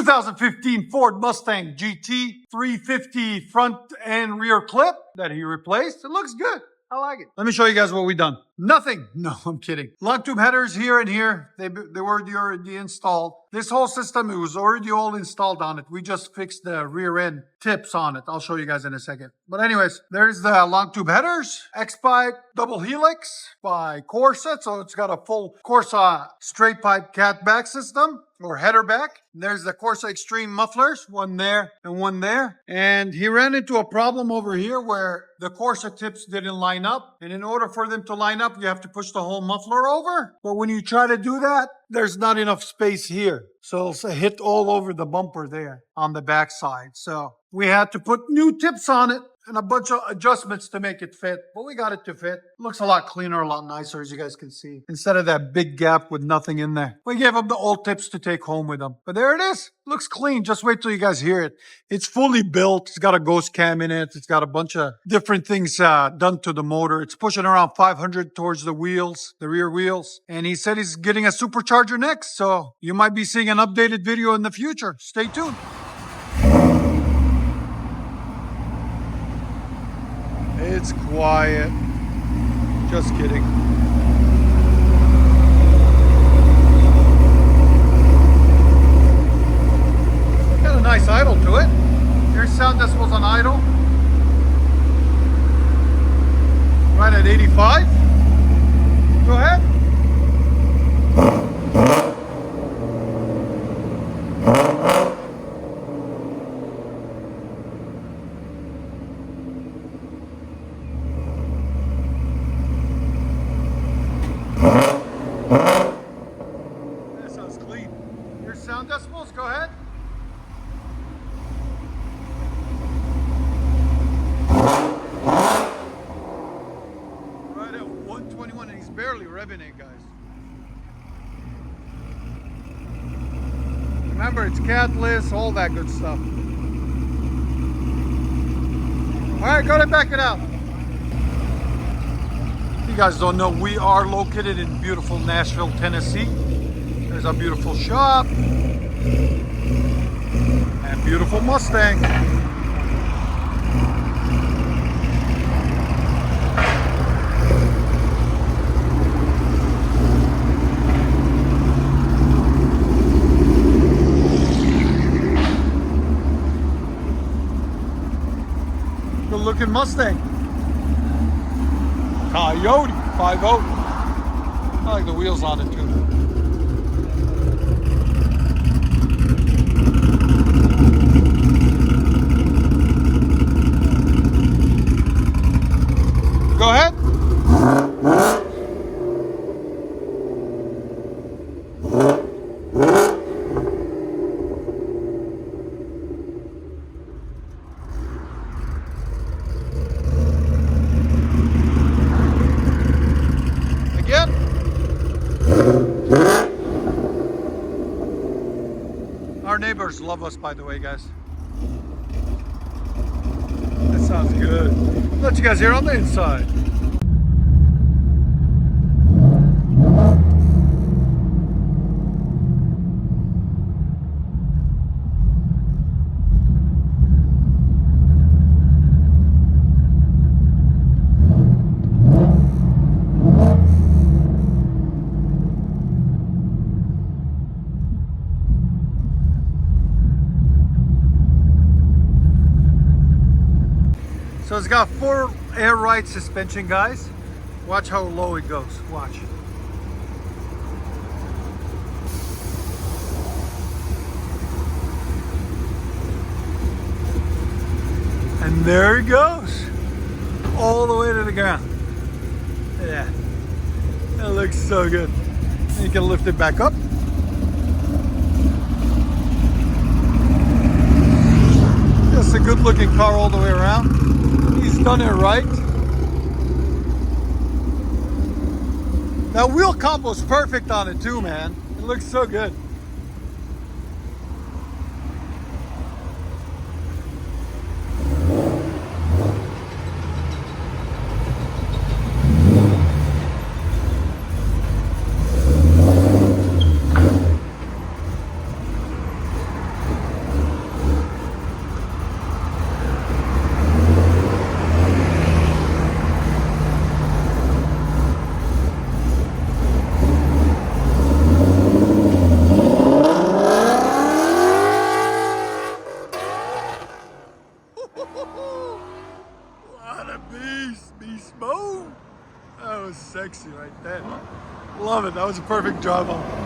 2015 Ford Mustang GT 350 front and rear clip that he replaced. It looks good. I like it. Let me show you guys what we done. Nothing. No, I'm kidding. Long tube headers here and here. They were already installed. This whole system, it was already all installed on it. We just fixed the rear end tips on it. I'll show you guys in a second. But anyways, there's the long tube headers. X-pipe double helix by Corsa. So it's got a full Corsa straight pipe cat back system or header back. There's the Corsa Xtreme mufflers, one there and one there. And he ran into a problem over here where the Corsa tips didn't line up. And in order for them to line up, you have to push the whole muffler over. But when you try to do that, there's not enough space here. So it's a hit all over the bumper there on the back side. So we had to put new tips on it and a bunch of adjustments to make it fit. But we got it to fit. Looks a lot cleaner, a lot nicer, as you guys can see. Instead of that big gap with nothing in there. We gave him the old tips to take home with him. But there it is. Looks clean. Just wait till you guys hear it. It's fully built. It's got a ghost cam in it. It's got a bunch of different things done to the motor. It's pushing around 500 towards the wheels, the rear wheels. And he said he's getting a supercharger next. So you might be seeing an updated video in the future. Stay tuned. It's quiet. Just kidding. Got a nice idle to it. Here's sound decibels on idle. Right at 85. Go ahead. That sounds clean. Here's sound decibels. Go ahead. Right at 121, and he's barely revving it, guys. Remember, it's catless, all that good stuff. All right, go ahead and back it out. You guys don't know, we are located in beautiful Nashville, Tennessee. There's our beautiful shop and beautiful Mustang. Good looking Mustang. Coyote 5.0. I like the wheels on it too. Go ahead. Our neighbors love us, by the way, guys. That sounds good. Let you guys hear on the inside. So it's got 4 air ride suspension, guys. Watch how low it goes. Watch. And there it goes. All the way to the ground. Yeah. That looks so good. You can lift it back up. Just a good looking car all the way around. He's done it right. That wheel combo's perfect on it too, man. It looks so good. Beast mode. That was sexy right there. Love it. That was a perfect drive home.